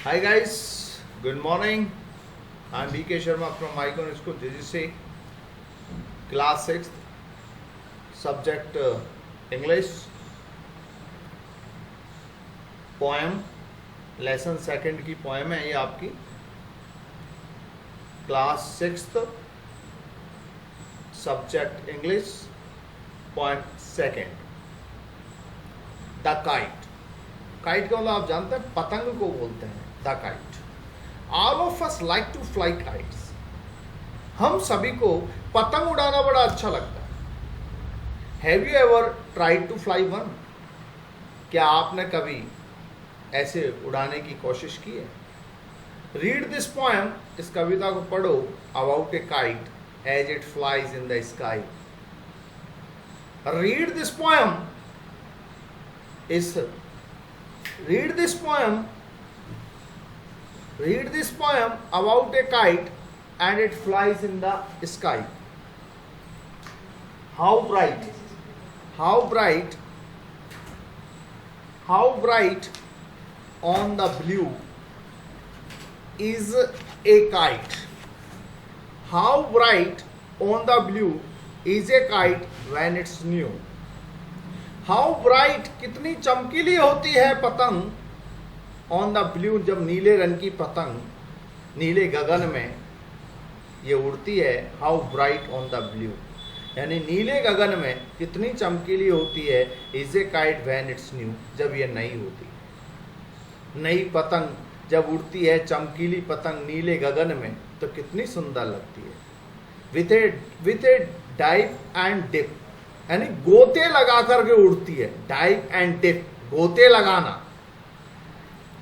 Hi guys, good morning. I'm BK Sharma from Icon School, JGC, class 6th, subject English, poem, lesson second की poem है ये आपकी, class 6th, subject English, poem second, The Kite. Kite का मतलब आप जानते हैं, पतंग को बोलते हैं the kite. All of us like to fly kites. हम सभी को पतंग उड़ाना बड़ा अच्छा लगता है. Have you ever tried to fly one? क्या आपने कभी ऐसे उड़ाने की कोशिश की है? रीड दिस पोएम, इस कविता को पढ़ो, about a kite as it flies in the sky. Read this poem इस Read this poem about a kite and it flies in the sky. How bright on the blue is a kite. How bright on the blue is a kite when it's new. How bright, कितनी चमकीली होती है पतंग, on the blue, जब नीले रंग की पतंग नीले गगन में ये उड़ती है. How bright on the blue, यानी नीले गगन में कितनी चमकीली होती है. Is a kite when it's new, जब ये नई होती है. नई पतंग जब उड़ती है, चमकीली पतंग नीले गगन में, तो कितनी सुंदर लगती है. With a dive and dip, यानी गोते लगा करके उड़ती है. डाइव एंड डिप, गोते लगाना.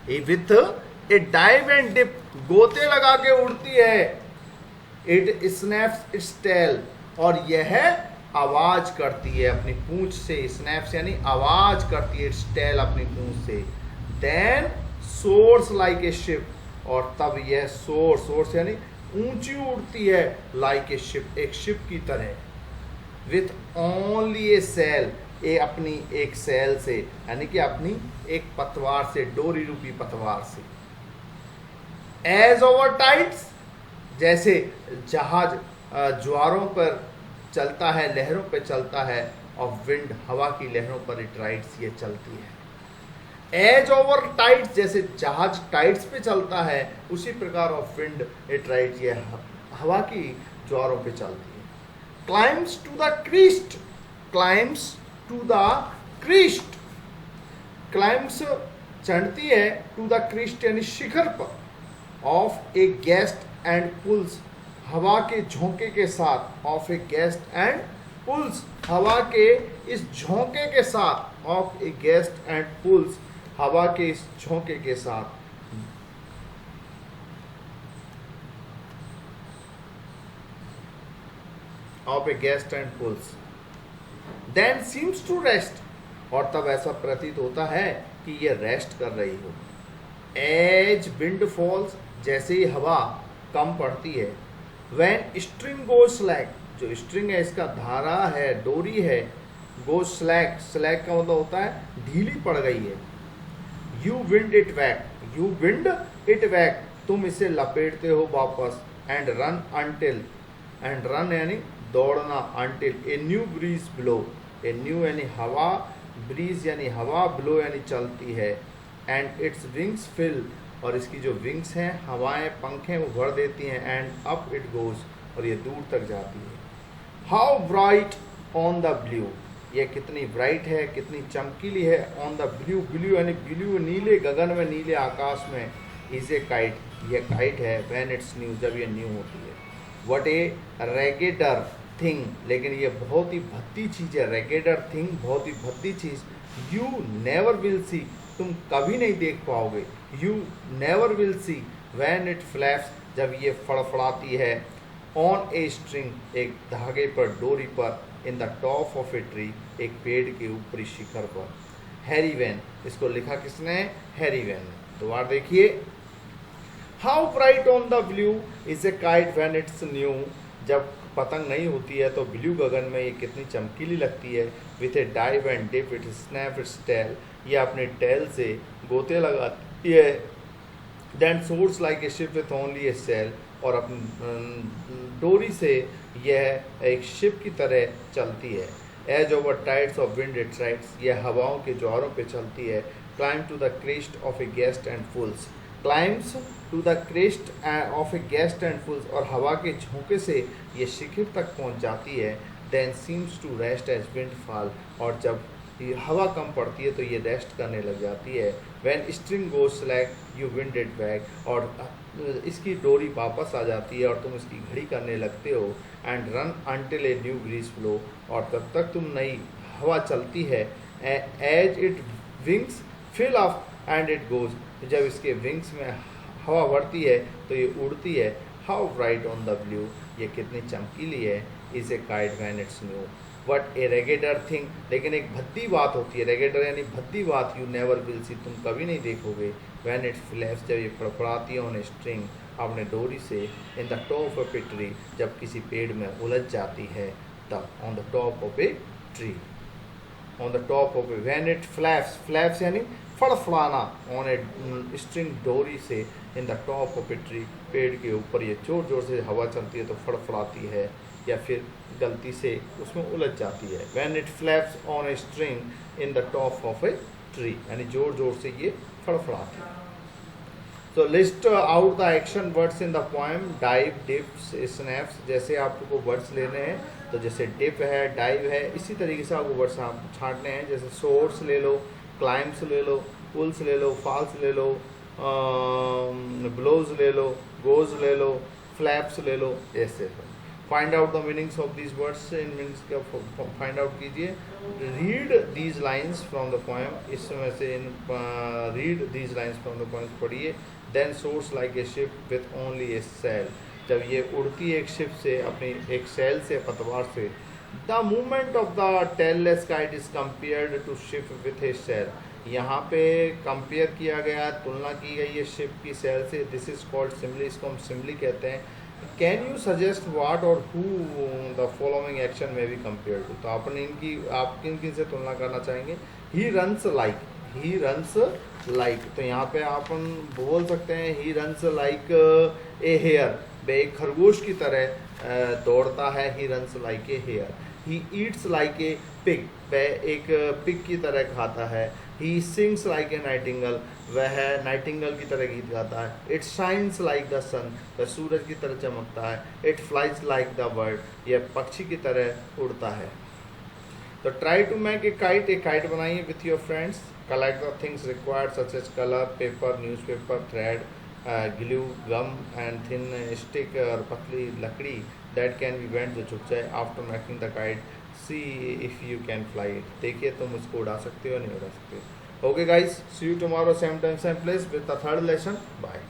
With a dive and dip, गोते लगा के उड़ती है. इट स्नैप्स इट्स टेल, और यह आवाज करती है अपनी पूंछ से. स्नैप्स यानी आवाज करती है, इट्स टेल अपनी पूंछ से. Then soars like a ship, और तब यह सोर्स यानी ऊंची उड़ती है. लाइक ए शिप, एक शिप की तरह. With only a sail, a अपनी एक सेल से, यानी कि अपनी एक पतवार से, डोरी रूपी पतवार से. एज ओवर टाइड्स, जैसे जहाज ज्वारों पर चलता है, लहरों पर चलता है. ऑफ विंड, हवा की लहरों पर इट राइड्स, ये चलती है. एज ओवर टाइड्स, जैसे जहाज टाइड्स पे चलता है, उसी प्रकार ऑफ विंड इट राइड्स, ये हवा की ज्वारों पे चलती है. Climbs to the crest, climbs to the crest, climbs चढ़ती है, to the crest यानी शिखर पर, of a gust and pulls, हवा के झोंके के साथ. of a gust and pulls, हवा के इस झोंके के साथ. of a gust and pulls, हवा के इस झोंके के साथ. of a gust and pulls. Then seems to rest, और तब ऐसा प्रतीत होता है कि ये रेस्ट कर रही हो. As wind falls, जैसे ही हवा कम पड़ती है. When string goes slack, जो स्ट्रिंग है इसका धारा है, डोरी है, goes slack, slack का मतलब होता है ढीली पड़ गई है. You wind it back, you wind it back, तुम इसे लपेटते हो वापस. And run until, and run यानी दौड़ना. until a new breeze blow, a new यानी हवा, breeze यानी हवा, blow यानी चलती है. and its wings fill, और इसकी जो विंग्स हैं, हवाएं, पंखें, वो भर देती हैं. and up it goes, और ये दूर तक जाती है. how bright on the blue, ये कितनी ब्राइट है, कितनी चमकीली है. on the blue, blue यानी ब्लू, नीले गगन में, नीले आकाश में. is a kite, ये काइट है. when it's new, जब ये न्यू होती है. what a raggeder थिंग, लेकिन ये बहुत ही भद्दी चीज़ है. रेगेडर थिंग, बहुत ही भद्दी चीज़. यू नेवर विल सी, तुम कभी नहीं देख पाओगे. You never will see when it flaps, जब ये फड़फड़ाती है. ऑन ए स्ट्रिंग, एक धागे पर, डोरी पर. In the top of a tree, एक पेड़ के ऊपरी शिखर पर. हैरी वैन, इसको लिखा किसने? हैरी वैन ने. दोबारा देखिए. How bright on the blue is a kite when it's new, जब पतंग नहीं होती है तो ब्लू गगन में ये कितनी चमकीली लगती है. With a dive and dip it snap its tail, ये अपने टेल से गोते लगाती है. Then soars like a ship with only a sail, और अपनी डोरी से यह एक शिप की तरह चलती है। As over tides of wind it rides, यह हवाओं के ज्वारों पे चलती है। Climb to the crest of a gust and falls, climbs to the crest of a gust and falls, और हवा के झोंके से ये शिखर तक पहुंच जाती है। Then seems to rest as wind fall, और जब ये हवा कम पड़ती है तो ये रेस्ट करने लग जाती है। When string goes slack you wind it back, और इसकी डोरी वापस आ जाती है और तुम इसकी घड़ी करने लगते हो। And run until a new breeze flow, और तब तक तुम नई हवा चलती है। As it wings fill off and it goes, जब इसके विंग्स में हवा बढ़ती है तो ये उड़ती है। How bright on the blue, ये कितनी चमकीली है। Is a kite when it's new, but a ragged thing, लेकिन एक भद्दी बात होती है। रेगेडर यानी भद्दी बात, यू नेवर विल सी, तुम कभी नहीं देखोगे। वैन इट फ्लैप्स, जब ये फड़फड़ाती है ऑन ए स्ट्रिंग, अपने डोरी से। In the top of a tree, जब किसी पेड़ में उलझ जाती है तब। On the top of a tree, on the top of A, when it flaps, flaps यानी फड़फड़ाना, ऑन ए स्ट्रिंग, डोरी से। In the top of a tree, पेड़ के ऊपर ये जोर जोर से हवा चलती है तो फड़फड़ाती है, या फिर गलती से उसमें उलझ जाती है। When it flaps on a string in the top of a tree, यानी जोर जोर से ये फड़फड़ाती है। तो list out the action words in the poem. Dive, dips, snaps, जैसे आपको वर्ड्स लेने हैं तो जैसे डिप है, डाइव है, इसी तरीके से आपको वर्ड्स आप छांटने हैं। जैसे सोर्स ले लो, क्लाइम्स ले लो, पुल्स ले लो, फॉल्स ले लो, ब्लोज ले लो, गोज ले लो, फ्लैप्स ले लो, ऐसे। Find out the meanings of these words, इन मीनिंग्स का फाइंड आउट कीजिए। Read these lines from the poem, इसमें से इन read these lines from the poem पढ़िए। Then soars like a ship with only a sail, जब ये उड़ती है एक शिप से, अपनी एक सेल से, पतवार से। The movement of the tailless kite is compared to ship with a sail, यहाँ पे कंपेयर किया गया, तुलना की गई है शिप की सेल से। दिस इज कॉल्ड सिमली, इसको हम सिमली कहते हैं। कैन यू सजेस्ट व्हाट और हु द फॉलोइंग एक्शन में बी कंपेयर टू, तो अपने इनकी, आप किन किन से तुलना करना चाहेंगे। He runs like, he runs like, तो यहाँ पे आप बोल सकते हैं he runs like a hare, वह एक खरगोश की तरह दौड़ता है। He runs like a hare. He eats like a pig, वह एक पिग की तरह खाता है। He sings like a nightingale, वह नाइटिंगल की तरह गीत गाता है। It shines like the sun, वह सूरज की तरह चमकता है। It flies like the bird, यह पक्षी की तरह उड़ता है। तो try to make a kite बनाइए with your friends. Collect the things required such as colour, paper, newspaper, thread, glue, gum and thin stick, और पतली लकड़ी दैट कैन बी बेंट, जो झुक जाए। After making the kite C if you can fly it, देखिए तुम उसको उड़ा सकते हो नहीं उड़ा सकते हो। Okay guys, see you tomorrow same time same place with the third lesson. Bye.